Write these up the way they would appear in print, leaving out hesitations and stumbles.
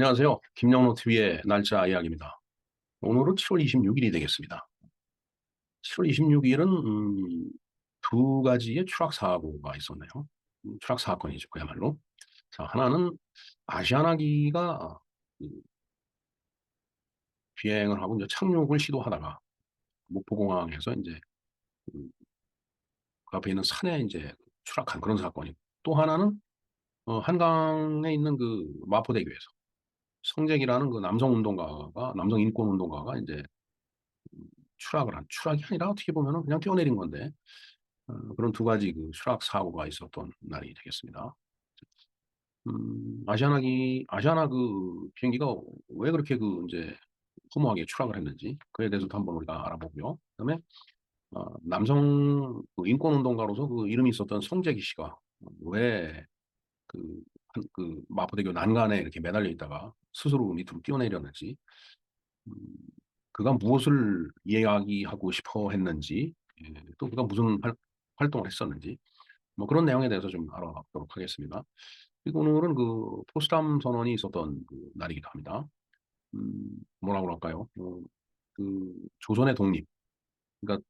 안녕하세요. 김영로 TV의 날짜 이야기입니다. 오늘은 7월 26일이 되겠습니다. 7월 26일은 두 가지의 추락 사고가 있었네요. 추락 사건이죠, 그야말로. 자, 하나는 아시아나기가 그 비행을 하고 이제 착륙을 시도하다가 목포공항에서 이제 그 앞에 있는 산에 이제 추락한 그런 사건이고, 또 하나는 한강에 있는 그 마포대교에서 성재기라는 그 남성 인권 운동가가 이제 추락이 아니라 어떻게 보면은 그냥 뛰어내린 건데, 그런 두 가지 그 추락 사고가 있었던 날이 되겠습니다. 아시아나 그 비행기가 왜 그렇게 그 이제 허무하게 추락을 했는지 그에 대해서도 한번 우리가 알아보고요. 그다음에 남성 그 인권운동가로서 그 이름이 있었던 성재기 씨가 왜 그, 그 마포대교 난간에 이렇게 매달려 있다가 스스로 밑으로 뛰어내렸는지, 음, 그가 무엇을 이야기하고 싶어 했는지, 또 그가 무슨 활동을 했었는지, 뭐 그런 내용에 대해서 좀 알아보도록 하겠습니다. 그리고 오늘은 그 포스담 선언이 있었던 그 날이기도 합니다. 뭐라고 그럴까요? 그 조선의 독립. 그러니까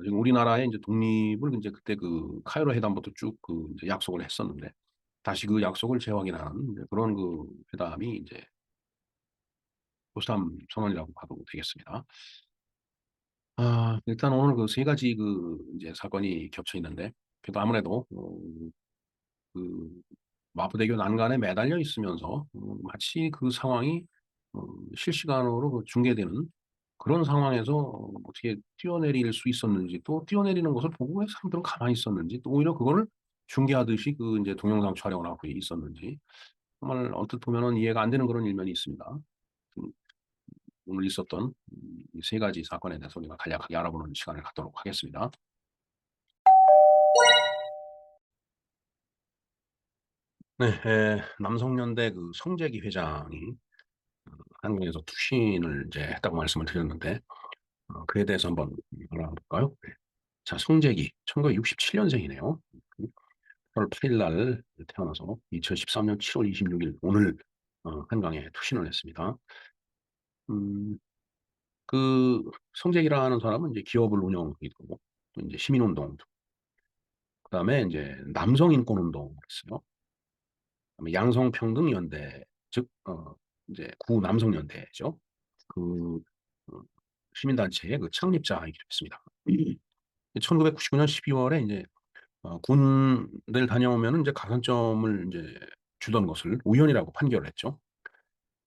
지금 우리나라의 이제 독립을 이제 그때 그 카이로 회담부터 쭉 그 이제 약속을 했었는데 다시 그 약속을 재확인하는 이제 그런 그 회담이 이제 포스담 선언이라고 봐도 되겠습니다. 일단 오늘 그 세 가지 그 이제 사건이 겹쳐 있는데, 그래도 아무래도 그 마포대교 난간에 매달려 있으면서 마치 그 상황이 어, 실시간으로 그 중계되는 그런 상황에서 어떻게 뛰어내릴 수 있었는지, 또 뛰어내리는 것을 보고 왜 사람들은 가만히 있었는지, 또 오히려 그거를 중계하듯이 그 이제 동영상 촬영을 하고 있었는지, 정말 얼핏 보면은 이해가 안 되는 그런 일면이 있습니다. 음, 오늘 있었던 이 세 가지 사건에 대해서 우리가 간략하게 알아보는 시간을 갖도록 하겠습니다. 네, 남성연대 그 성재기 회장이 한국에서 투신을 이제 했다고 말씀을 드렸는데, 그에 대해서 한번 알아볼까요? 네. 자, 성재기, 1967년생이네요. 8월 8일 날 태어나서 2013년 7월 26일, 오늘 한강에 투신을 했습니다. 음, 그 성재기라는 사람은 이제 기업을 운영하기도, 또 이제 시민운동, 그다음에 이제 남성인권운동을 했어요. 그다음에 양성평등연대, 즉 이제 구남성연대죠. 그 어, 시민단체의 그 창립자이기도 했습니다. 1999년 12월에 이제 군대를 다녀오면 이제 가산점을 이제 주던 것을 우연이라고 판결을 했죠.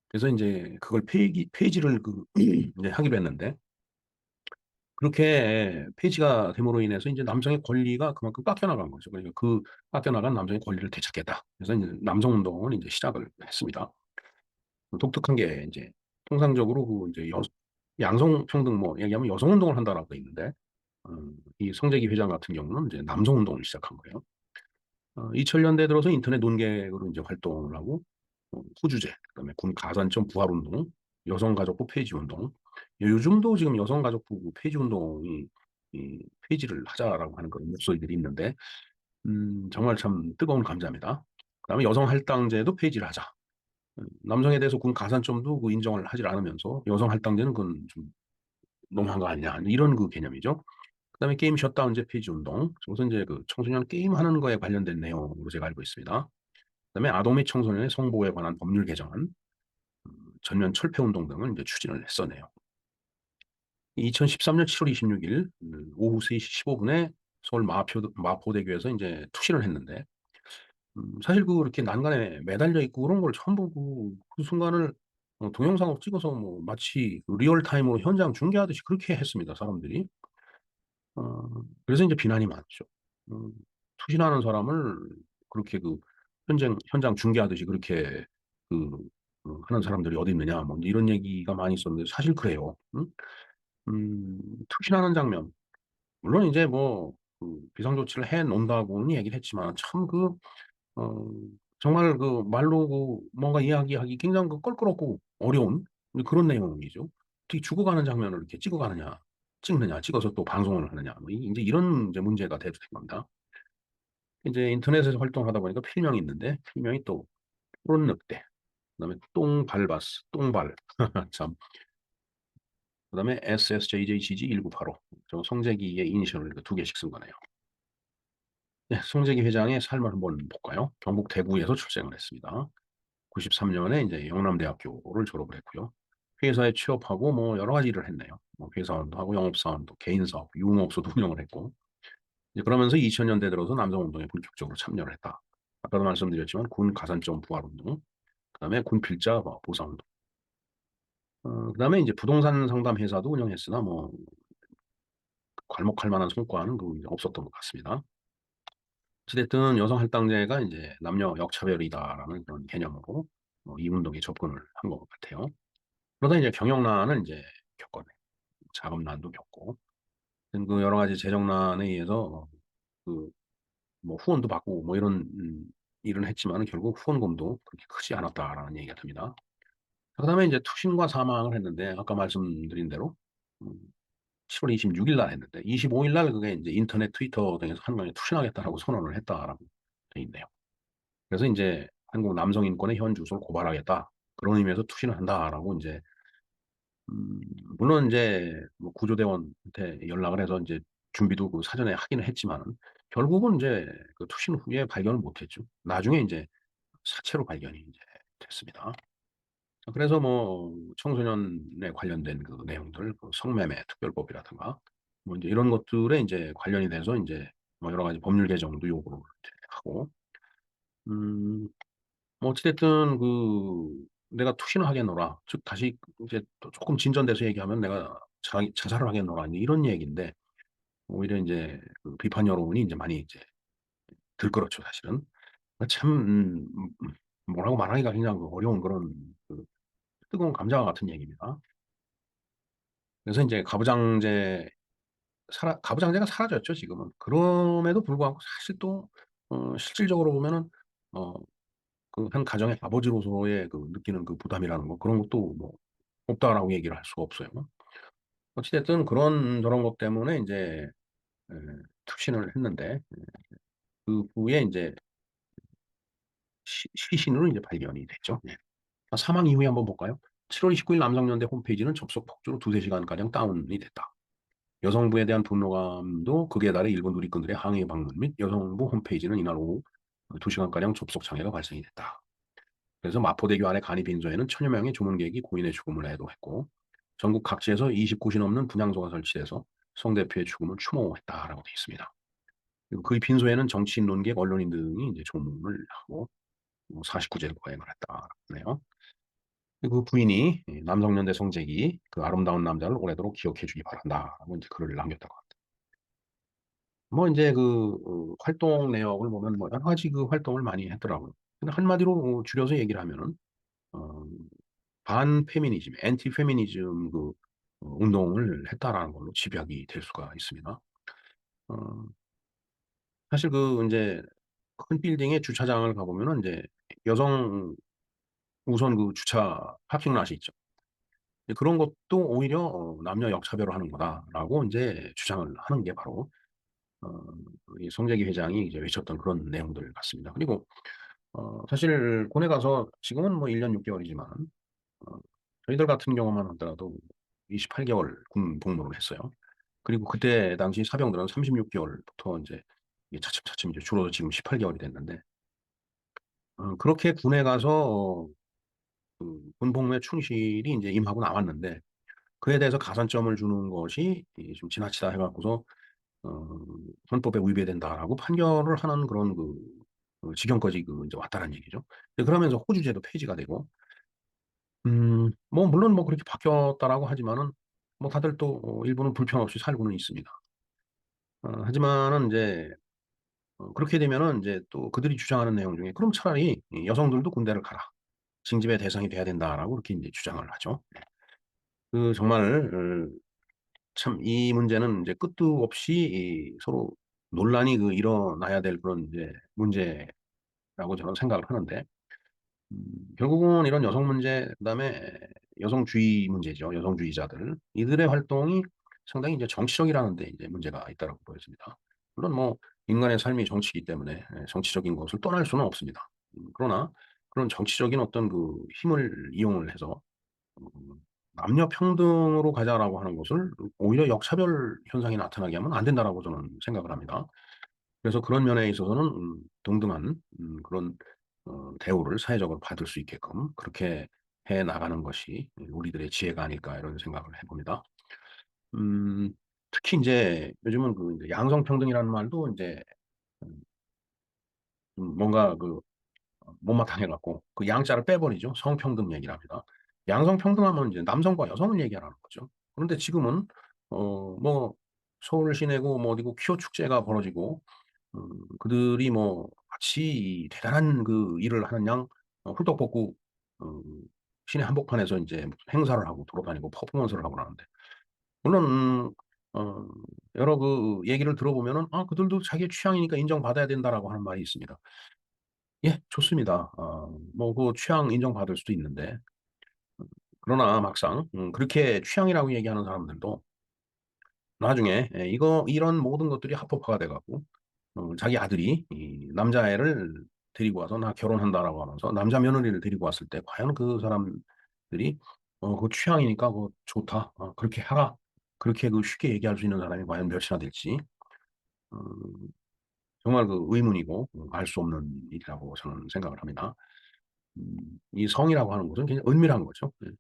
그래서 이제 그걸 폐지를 그 이제 하기로 했는데, 그렇게 폐지가 됨으로 인해서 이제 남성의 권리가 그만큼 깎여나간 거죠. 그러니까 그 깎여나간 남성의 권리를 되찾겠다. 그래서 이제 남성운동을 이제 시작을 했습니다. 독특한 게 이제 통상적으로 그 이제 양성평등 뭐 얘기하면 여성운동을 한다라고 돼 있는데, 이 성재기 회장 같은 경우는 이제 남성운동을 시작한 거예요. 2000년대 들어서 인터넷 논객으로 이제 활동을 하고, 호주제, 그다음에 군 가산점 부활운동, 여성가족부 폐지운동, 요즘도 지금 여성가족부 폐지운동이 폐지를 하자라고 하는 그런 목소리들이 있는데, 정말 참 뜨거운 감자입니다. 그다음에 여성할당제도 폐지를 하자. 남성에 대해서 군 가산점도 그 인정을 하지 않으면서 여성할당제는 그건 좀 너무한 거 아니냐, 이런 그 개념이죠. 그다음에 게임 셧다운제 폐지 운동, 우선 이제 그 청소년 게임하는 거에 관련된 내용으로 제가 알고 있습니다. 그다음에 아동 및 청소년의 성보호에 관한 법률 개정안, 전면 철폐 운동 등을 이제 추진을 했었네요. 2013년 7월 26일 오후 3시 15분에 서울 마포대교에서 이제 투신을 했는데, 사실 그렇게 난간에 매달려 있고 그런 걸 처음 보고 그 순간을 동영상으로 찍어서 뭐 마치 그 리얼타임으로 현장 중계하듯이 그렇게 했습니다, 사람들이. 그래서 이제 비난이 많죠. 음, 투신하는 사람을 그렇게 그 현장 중계하듯이 그렇게 그 하는 사람들이 어디 있느냐, 뭐 이런 얘기가 많이 있었는데 사실 그래요. 투신하는 장면, 물론 이제 뭐 그 비상조치를 해 놓는다고는 얘기를 했지만 참 그 어, 정말 그 말로 그 뭔가 이야기하기 굉장히 그 껄끄럽고 어려운 그런 내용이죠. 어떻게 죽어가는 장면을 이렇게 찍느냐, 찍어서 또 방송을 하느냐, 뭐 이제 이런 이제 문제가 대두된 겁니다. 이제 인터넷에서 활동하다 보니까 필명이 있는데, 필명이 또 푸른 늑대. 그다음에 똥발바스, 똥발. 참. 그다음에 SSJJGG1985. 저 송재기의 이니셜을 두 개씩 쓴 거네요. 네, 송재기 회장의 삶을 한번 볼까요? 경북 대구에서 출생을 했습니다. 93년에 이제 영남대학교를 졸업을 했고요. 회사에 취업하고 뭐 여러 가지 일을 했네요. 뭐 회사원도 하고 영업사원도 개인 사업, 유흥업소도 운영을 했고 이제 그러면서 2000년대 들어서 남성운동에 본격적으로 참여를 했다. 아까도 말씀드렸지만 군 가산점 부활운동, 그다음에 군 필자 보상운동, 그다음에 이제 부동산 상담 회사도 운영했으나 뭐 괄목할 만한 성과는 이제 없었던 것 같습니다. 어찌됐든 여성 할당제가 이제 남녀 역차별이다라는 그런 개념으로 이 운동에 접근을 한 것 같아요. 그러다 이제 경영난을 이제 겪었네. 자금난도 겪고 그 여러 가지 재정난에 의해서 그 뭐 후원도 받고 뭐 이런 일은 했지만 결국 후원금도 그렇게 크지 않았다라는 얘기가 듭니다. 그다음에 이제 투신과 사망을 했는데 아까 말씀드린 대로 음 10월 26일 날 했는데 25일 날 그게 이제 인터넷 트위터 등에서 한강에 투신하겠다라고 선언을 했다라고 돼 있네요. 그래서 인제 한국 남성인권의 현 주소를 고발하겠다. 그런 의미에서 투신을 한다라고 인제 음 물론 인제 뭐 구조대원한테 연락을 해서 인제 준비도 사전에 하기는 했지만은 결국은 인제 그 투신 후에 발견을 못 했죠. 나중에 인제 사체로 발견이 인제 됐습니다. 그래서 뭐 청소년에 관련된 그 내용들 성매매 특별법이라든가 뭐 인제 이런 것들에 인제 관련이 돼서 인제 뭐 여러 가지 법률 개정도 요구를 이제 하고 음 뭐 어찌 됐든 "내가 투신을 하겠노라." 즉 다시 이제 또 쪼끔 진전돼서 얘기하면 "내가 자살을 하겠노라." 이제 이런 얘기인데 오히려 인제 그 비판 여론이 인제 많이 이제 들끓었죠 사실은. 참 뭐라고 말하기가 굉장히 어려운 그런 그 뜨거운 감자와 같은 얘기입니다. 그래서 인제 가부장제가 사라졌죠 지금은. 그럼에도 불구하고 사실 또 실질적으로 보면은 어 그 한 가정의 아버지로서의 그 느끼는 그 부담이라는 거 그런 것도 뭐 없다라고 얘기를 할 수가 없어요. 어찌 됐든 그런 저런 것 때문에 인제 예 투신을 했는데 그 후에 인제 시신으로 인제 발견이 됐죠. 네. 사망 이후에 한번 볼까요? 7월 29일 남성연대 홈페이지는 접속 폭주로 2-3 시간가량 다운이 됐다. 여성부에 대한 분노감도 극에 달해 일본 누리꾼들의 항의 방문 및 여성부 홈페이지는 이날 오후 2 시간가량 접속 장애가 발생이 됐다. 그래서 마포대교 안의 간이 빈소에는 천여 명의 조문객이 고인의 죽음을 애도했고 전국 각지에서 29시 넘는 분향소가 설치돼서 성 대표의 죽음을 추모했다라고 되어 있습니다. 그리고 그 빈소에는 정치인, 논객, 언론인 등이 이제 조문을 하고 49제를 거행을 했다네요. 그리고 그 부인이 남성연대 성재기 그 아름다운 남자를 오래도록 기억해 주기 바란다라고 이제 글을 남겼다고 합니다. 뭐 인제 활동 내역을 보면 뭐 여러 가지 그 활동을 많이 했더라고요. 근데 한마디로 줄여서 얘기를 하면은 어 반페미니즘, 엔티 페미니즘 운동을 했다라는 걸로 집약이 될 수가 있습니다. 어 사실 인제 큰 빌딩의 주차장을 가 보면은 인제 여성 우선 그 주차 파킹 랏이 있죠. 근데 그런 것도 오히려 '남녀 역차별을 하는 거다.'라고 인제 주장을 하는 게 바로 어 이 송재기 회장이 이제 외쳤던 그런 내용들 같습니다. 그리고 사실 군에 가서 지금은 뭐 1년 6개월이지만 어 저희들 같은 경우만 하더라도 28개월 군 복무를 했어요. 그리고 그때 당시 사병들은 36개월부터 인제 이게 차츰차츰 이제 줄어서 지금 18개월이 됐는데 그렇게 군에 가서 군 복무에 충실히 인제 임하고 나왔는데 그에 대해서 가산점을 주는 것이 좀 지나치다 해 갖고서 어 "헌법에 위배된다."라고 판결을 하는 그런 지경까지 인제 왔다는 얘기죠. 그러면서 호주제도 폐지가 되고 뭐 물론 뭐 그렇게 바뀌었다라고 하지만은 뭐 다들 또 일부는 불평 없이 살고는 있습니다. 하지만은 인제 그렇게 되면은 인제 또 그들이 주장하는 내용 중에 "그럼 차라리 이 여성들도 군대를 가라. 징집의 대상이 돼야 된다."라고 그렇게 인제 주장을 하죠. 네. 정말 참 이 문제는 인제 끝도 없이 서로 논란이 일어나야 될 그런 인제 문제라고 저는 생각을 하는데 결국은 이런 여성 문제 그다음에 여성주의 문제죠. 여성주의자들. 이들의 활동이 상당히 이제 정치적이라는 데 이제 문제가 있다라고 보여집니다. 물론 뭐 인간의 삶이 정치이기 때문에 정치적인 것을 떠날 수는 없습니다. 그러나 그런 정치적인 어떤 그 힘을 이용을 해서 음 남녀 평등으로 가자라고 하는 것을 오히려 역차별 현상이 나타나게 하면 안 된다라고 저는 생각을 합니다. 그래서 그런 면에 있어서는 동등한 그런 대우를 사회적으로 받을 수 있게끔 그렇게 해 나가는 것이 우리들의 지혜가 아닐까 이런 생각을 해 봅니다. 음 특히 인제 요즘은 그 인제 양성평등이라는 말도 인제 음 뭔가 그 못마땅해 갖고 그 양자를 빼버리죠. 성평등 얘기를 합니다. 양성평등하면 이제 남성과 여성을 얘기하라는 거죠. 그런데 지금은 뭐 서울 시내고 뭐 어디고 퀴어 축제가 벌어지고 그들이 뭐 마치 대단한 그 일을 하는 양 훌떡 벗고 어 시내 한복판에서 인제 행사를 하고 돌아다니고 퍼포먼스를 하고 그러는데 물론 어 여러 그 얘기를 들어보면은 "아 그들도 자기의 취향이니까 인정받아야 된다."라고 하는 말이 있습니다. 예 좋습니다. 뭐 그 취향 인정받을 수도 있는데 그러나 막상 그렇게 취향이라고 얘기하는 사람들도 나중에 이거 이런 모든 것들이 합법화가 돼 갖고 자기 아들이 이 남자애를 데리고 와서 "나 결혼한다."라고 하면서 남자 며느리를 데리고 왔을 때 과연 그 사람들이 "그 취향이니까 그거 좋다. 그렇게 해라." 그렇게 그 쉽게 얘기할 수 있는 사람이 과연 몇이나 될지 음 정말 그 의문이고 알 수 없는 일이라고 저는 생각을 합니다. 이 성이라고 하는 것은 굉장히 은밀한 거죠. 예.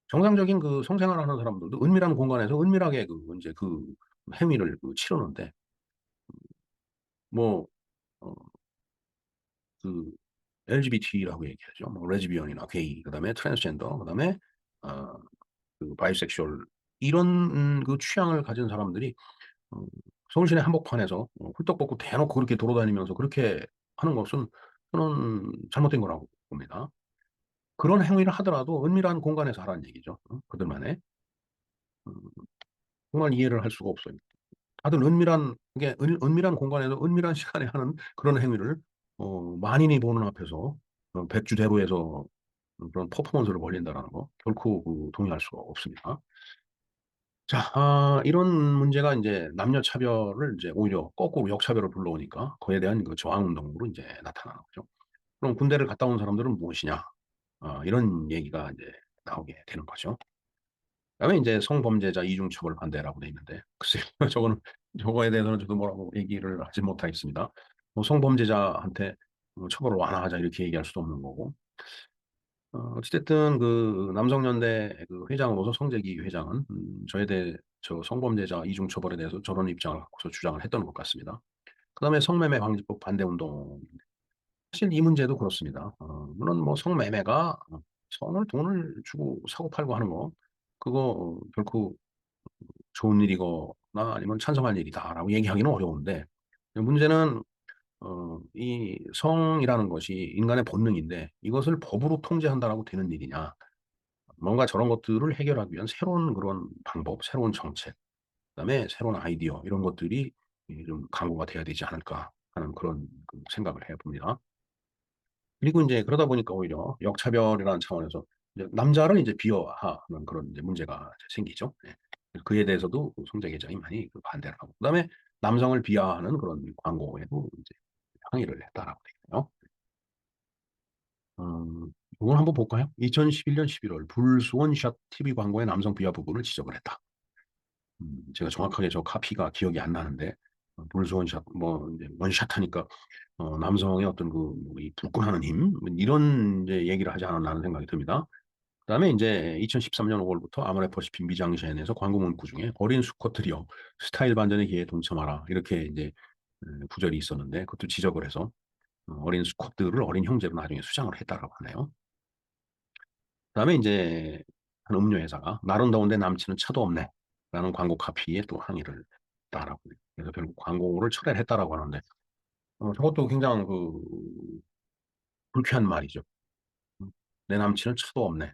정상적인 그 성생활을 하는 사람들도 은밀한 공간에서 은밀하게 그 인제 그 행위를 그 치르는데 뭐 어 그 LGBT라고 얘기하죠. 뭐 레즈비언이나 게이 그다음에 트랜스젠더 그다음에 어 그 바이섹슈얼 이런 그 취향을 가진 사람들이 어 서울 시내 한복판에서 훌떡 벗고 대놓고 그렇게 돌아다니면서 그렇게 하는 것은 저는 잘못된 거라고 봅니다. 그런 행위를 하더라도 은밀한 공간에서 하라는 얘기죠. 그들만의. 음 정말 이해를 할 수가 없어요. 다들 은밀한 이게 은밀한 공간에서 은밀한 시간에 하는 그런 행위를 만인이 보는 앞에서 백주대로에서 그런 퍼포먼스를 벌린다라는 거 결코 그 동의할 수가 없습니다. 자 이런 문제가 인제 남녀 차별을 이제 오히려 거꾸로 역차별을 불러오니까 그에 대한 그 저항 운동으로 인제 나타나는 거죠. 그럼 군대를 갔다 온 사람들은 무엇이냐? 이런 얘기가 인제 나오게 되는 거죠. 그다음에 인제 성범죄자 이중 처벌 반대라고 돼 있는데 글쎄요. 저거는 저거에 대해서는 저도 뭐라고 얘기를 하지 못하겠습니다. 뭐 "성범죄자한테 처벌을 완화하자." 이렇게 얘기할 수도 없는 거고. 어찌 됐든 그 남성연대 그 회장으로서 성재기 회장은 저에 대해 저 성범죄자 이중 처벌에 대해서 저런 입장을 갖고서 주장을 했던 것 같습니다. 그다음에 성매매 방지법 반대 운동. 사실 이 문제도 그렇습니다. 물론 뭐 성매매가 성을 돈을 주고 사고 팔고 하는 거 그거 결코 좋은 일이거나 아니면 찬성할 일이다라고 얘기하기는 어려운데 문제는 이 성이라는 것이 인간의 본능인데 이것을 법으로 통제한다라고 되는 일이냐. 뭔가 저런 것들을 해결하기 위한 새로운 그런 방법, 새로운 정책, 그다음에 새로운 아이디어 이런 것들이 이 좀 강구가 돼야 되지 않을까 하는 그런 그 생각을 해 봅니다. 그리고 인제 그러다 보니까 오히려 역차별이라는 차원에서 이제 남자를 이제 비하하는 그런 이제 문제가 이제 생기죠. 예. 그에 대해서도 그 손재 계장이 많이 그 반대를 하고 그다음에 남성을 비하하는 그런 광고에도 인제 항의를 했다라고 돼 있네요. 요걸 한번 볼까요? 2011년 11월 불스원 샷 TV 광고의 남성 비하 부분을 지적을 했다. 제가 정확하게 저 카피가 기억이 안 나는데 불스원 샷 뭐 인제 원샷 하니까 남성의 어떤 그 뭐 이 불끈하는 힘 뭐 이런 이제 얘기를 하지 않았나 하는 생각이 듭니다. 그다음에 인제 2013년 5 월부터 아모레퍼시픽 미장센에서 광고 문구 중에 "어린 수컷들이여 스타일 반전의 기회에 동참하라." 이렇게 인제 구절이 있었는데 그것도 지적을 해서 어린 수컷들을 어린 형제로 나중에 수장을 했다라고 하네요. 그다음에 인제 한 음료 회사가 "날은 더운데 남친은 차도 없네."라는 광고 카피에 또 항의를 했다라고 그래서 결국 광고를 철회를 했다라고 하는데 저것도 굉장히 그 불쾌한 말이죠. 음. "내 남친은 차도 없네."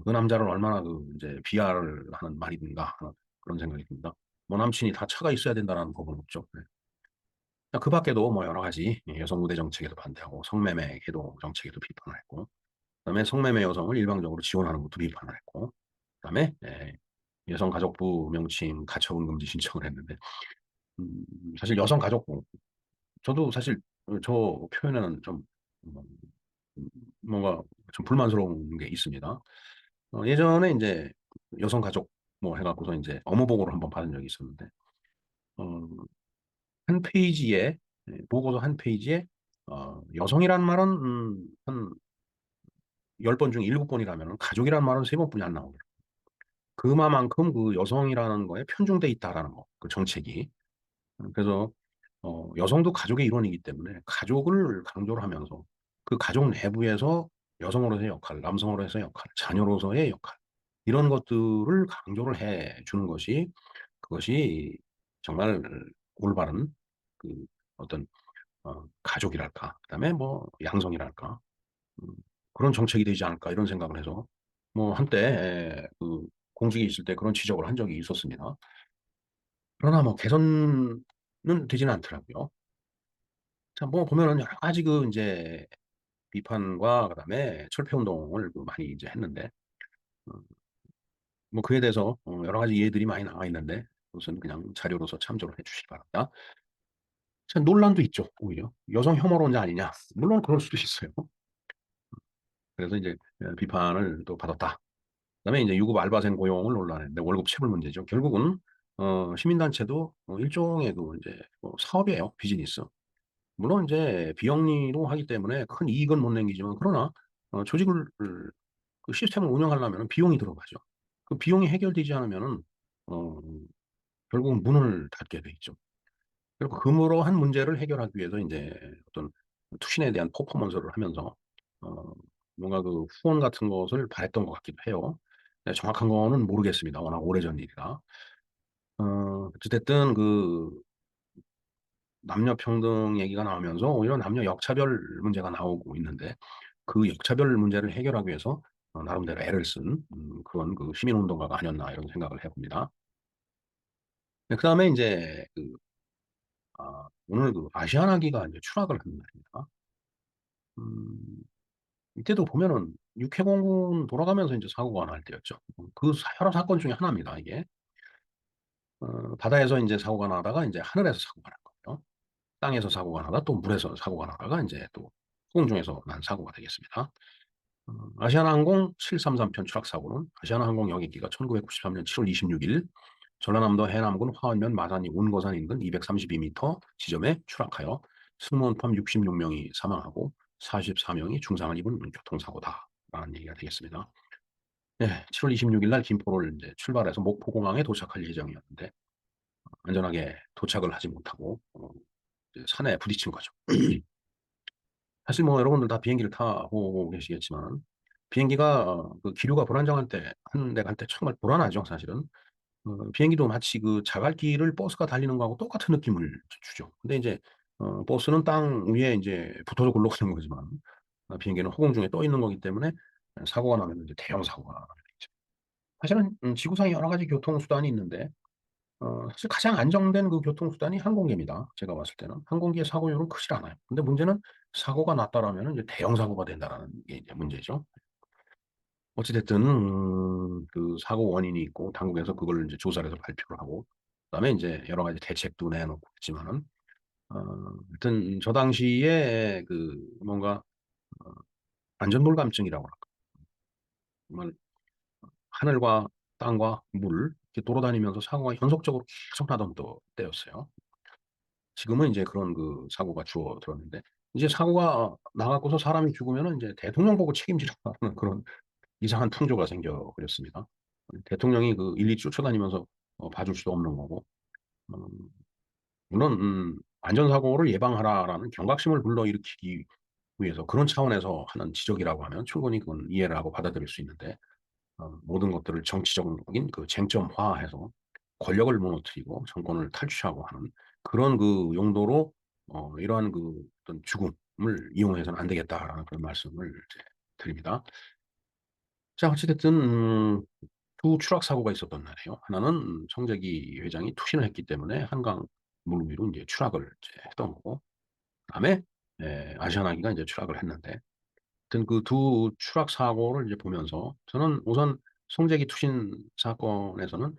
그 남자를 얼마나 그 인제 비하를 하는 말인가 하는 그런 생각이 듭니다. 뭐 남친이 다 차가 있어야 된다라는 법은 없죠. 네. 그 밖에도 뭐 여러 가지 여성 우대 정책에도 반대하고 성매매 계도 정책에도 비판을 했고 그다음에 성매매 여성을 일방적으로 지원하는 것도 비판을 했고 그다음에 여성가족부 명칭 가처분 금지 신청을 했는데 음 사실 여성가족부 저도 사실 저 표현에는 좀 음 뭔가 좀 불만스러운 게 있습니다. 예전에 이제 여성가족 뭐 해갖고서 이제 업무보고를 한번 받은 적이 있었는데, 어, 한 페이지에, 보고서 한 페이지에, 여성이란 말은, 한 10번 중에 7번이라면 가족이란 말은 3번뿐이 안 나오더라고요. 그만큼 그 여성이라는 거에 편중돼 있다라는 거, 그 정책이. 그래서 여성도 가족의 일원이기 때문에 가족을 강조를 하면서 그 가족 내부에서 여성으로서의 역할, 남성으로서의 역할, 자녀로서의 역할 이런 것들을 강조를 해 주는 것이 그것이 정말 올바른 그 어떤 가족이랄까, 그다음에 뭐 양성이랄까 음, 그런 정책이 되지 않을까 이런 생각을 해서 뭐 한때 그 공직에 있을 때 그런 지적을 한 적이 있었습니다. 그러나 뭐 개선은 되지는 않더라고요. 자, 뭐 보면은 여러 가지 그 이제 비판과 그다음에 철폐 운동을 그 많이 이제 했는데 어, 뭐 그에 대해서 여러 가지 이해들이 많이 나와 있는데 우선 그냥 자료로서 참조를 해주시기 바랍니다. 자, 논란도 있죠, 오히려 여성 혐오론자 아니냐. 물론 그럴 수도 있어요. 그래서 이제 비판을 또 받았다. 그다음에 이제 유급 알바생 고용을 논란했는데 월급 체불 문제죠. 결국은 시민단체도 일종의 그 이제 뭐 사업이에요, 비즈니스. 물론 이제 비영리로 하기 때문에 큰 이익은 못 남기지만 그러나 조직을 그 시스템을 운영하려면 비용이 들어가죠. 그 비용이 해결되지 않으면은 어, 결국은 문을 닫게 돼 있죠. 그리고 그러한 문제를 해결하기 위해서 이제 어떤 투신에 대한 퍼포먼스를 하면서 어, 뭔가 그 후원 같은 것을 바랬던 것 같기도 해요. 네, 정확한 거는 모르겠습니다. 워낙 오래전 일이라. 어쨌든 그 남녀 평등 얘기가 나오면서 오히려 남녀 역차별 문제가 나오고 있는데 그 역차별 문제를 해결하기 위해서 나름대로 애를 쓴 그런 그 시민운동가가 아니었나 이런 생각을 해봅니다. 네, 그다음에 이제 오늘 그 아시아나기가 이제 추락을 한 날입니다. 음, 이때도 보면은 육해공군 돌아가면서 이제 사고가 날 때였죠. 그 여러 사건 중에 하나입니다. 이게 바다에서 이제 사고가 나다가 이제 하늘에서 사고가 난 거예요. 땅에서 사고가 나다 또 물에서 사고가 나다가 이제 또 공중에서 난 사고가 되겠습니다. 아시아나항공 733편 추락 사고는 아시아나항공 여객기가 1993년 7월 26일 전라남도 해남군 화원면 마산이 운거산 인근 232m 지점에 추락하여 승무원 포함 66명이 사망하고 44명이 중상을 입은 교통사고다라는 얘기가 되겠습니다. 네, 7월 26일 날 김포를 이제 출발해서 목포공항에 도착할 예정이었는데 안전하게 도착을 하지 못하고 이제 산에 부딪힌 거죠. 사실 뭐 여러분들 다 비행기를 타고 계시겠지만 비행기가 그 기류가 불안정할 때 한 대 갈 때 정말 불안하죠, 사실은. 비행기도 마치 그 자갈길을 버스가 달리는 거하고 똑같은 느낌을 주죠. 근데 이제 버스는 땅 위에 이제 붙어서 굴러가는 거지만 비행기는 허공 중에 떠 있는 거기 때문에 사고가 나면 이제 대형 사고가 나겠죠. 사실은 지구상에 여러 가지 교통수단이 있는데 사실 가장 안정된 그 교통수단이 항공기입니다. 제가 봤을 때는 항공기의 사고율은 크지 않아요. 근데 문제는 사고가 났다라면 이제 대형 사고가 된다라는 게 이제 문제죠. 어찌됐든 그 사고 원인이 있고 당국에서 그걸 이제 조사를 해서 발표를 하고 그다음에 이제 여러 가지 대책도 내놓고 있지만은 하여튼 저 당시에 그 뭔가 어, 안전불감증이라고 할까 정말 하늘과 땅과 물 이렇게 돌아다니면서 사고가 연속적으로 계속 나던 또 때였어요. 지금은 이제 그런 그 사고가 줄어들었는데 이제 사고가 나갖고서 사람이 죽으면은 이제 대통령 보고 책임지라는 그런 이상한 풍조가 생겨 버렸습니다. 대통령이 그 일일이 쫓아다니면서 봐줄 수도 없는 거고, 음, 물론 안전사고를 예방하라라는 경각심을 불러일으키기 위해서 그런 차원에서 하는 지적이라고 하면 충분히 그건 이해를 하고 받아들일 수 있는데 모든 것들을 정치적인 그 쟁점화해서 권력을 무너뜨리고 정권을 탈취하고 하는 그런 그 용도로 이러한 그 어떤 죽음을 이용해서는 안 되겠다라는 그런 말씀을 이제 드립니다. 자, 어찌됐든 두 추락 사고가 있었던 날이에요. 하나는 정재기 회장이 투신을 했기 때문에 한강 물 위로 이제 추락을 이제 했던 거고, 그다음에 아시아나기가 이제 추락을 했는데, 하여튼 그 두 추락 사고를 이제 보면서 저는 우선 송재기 투신 사건에서는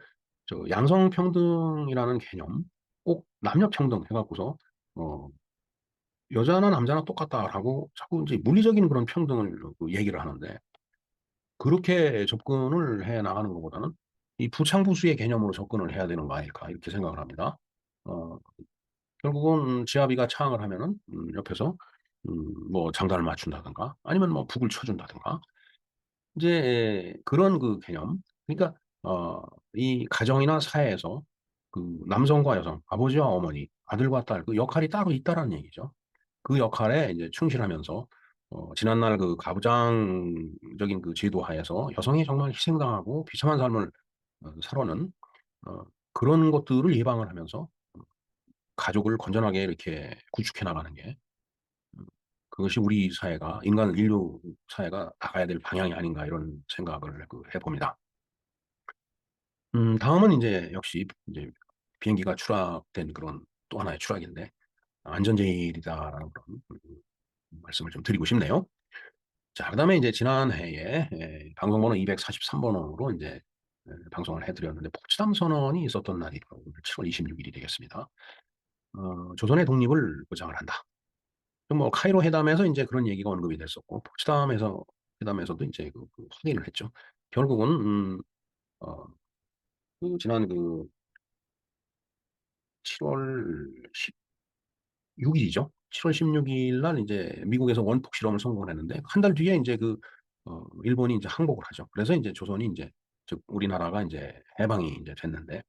저 양성평등이라는 개념, 꼭 남녀평등 해갖고서 어, 여자나 남자나 똑같다라고 자꾸 이제 물리적인 그런 평등을 그 얘기를 하는데, 그렇게 접근을 해 나가는 것보다는 이 부창부수의 개념으로 접근을 해야 되는 거 아닐까 이렇게 생각을 합니다. 어 결국은 지아비가 창을 하면은 옆에서 뭐 장단을 맞춘다든가 아니면 뭐 북을 쳐 준다든가 이제 그런 그 개념. 그러니까 어 이 가정이나 사회에서 그 남성과 여성, 아버지와 어머니, 아들과 딸 그 역할이 따로 있다라는 얘기죠. 그 역할에 이제 충실하면서 지난날 그 가부장적인 그 제도 하에서 여성이 정말 희생당하고 비참한 삶을 살아는 어 그런 것들을 예방을 하면서 가족을 건전하게 이렇게 구축해 나가는 게 음 그것이 우리 사회가 인류 사회가 나가야 될 방향이 아닌가 이런 생각을 그 해 봅니다. 다음은 인제 역시 이제 비행기가 추락된 그런 또 하나의 추락인데 '안전제일이다.'라는 그런 말씀을 좀 드리고 싶네요. 자, 그다음에 이제 지난해에 방송 번호 243 번으로 인제 방송을 해 드렸는데 포츠담 선언이 있었던 날이 바로 오늘 7월 26 일이 되겠습니다. "조선의 독립을 보장을 한다." 그 뭐 카이로 회담에서 인제 그런 얘기가 언급이 됐었고 포츠담에서 회담에서도 인제 확인을 했죠. 결국은 어 지난 7월 16 일이죠. 7월 16일 날 인제 미국에서 원폭 실험을 성공을 했는데 한 달 뒤에 인제 일본이 인제 항복을 하죠. 그래서 인제 조선이 인제 즉 우리나라가 인제 해방이 인제 됐는데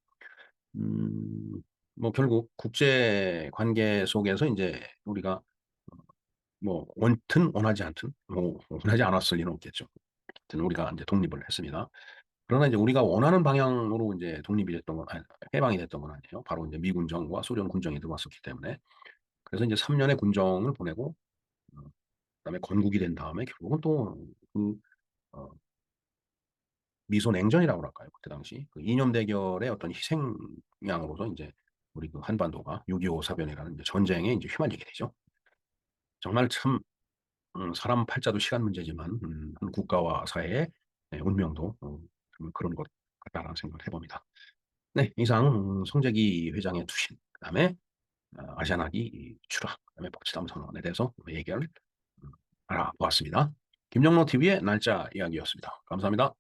음 뭐 결국 국제 관계 속에서 인제 우리가 뭐 원든 원하지 않든 뭐 원하지 않았을 리는 없겠죠. 하여튼 우리가 인제 독립을 했습니다. 그러나 이제 우리가 원하는 방향으로 인제 독립이 됐던 건 해방이 됐던 건 아니에요. 바로 인제 미군정과 소련 군정이 들어왔었기 때문에. 그래서 인제 3 년의 군정을 보내고 어 그다음에 건국이 된 다음에 결국은 또 그 어 미소 냉전이라고 그럴까요? 그때 당시 그 이념 대결의 어떤 희생양으로서 인제 우리 그 한반도가 6.25 사변이라는 이제 전쟁에 인제 휘말리게 되죠. 정말 참 사람 팔자도 시간 문제지만 한 국가와 사회의 운명도 정말 그런 것 같다라는 생각을 해 봅니다. 네. 이상 송재기 회장의 투신 그다음에 아시아나기 이 추락 그다음에 포츠담 선언에 대해서 얘기를 음 알아보았습니다. 김영로 TV의 날짜 이야기였습니다. 감사합니다.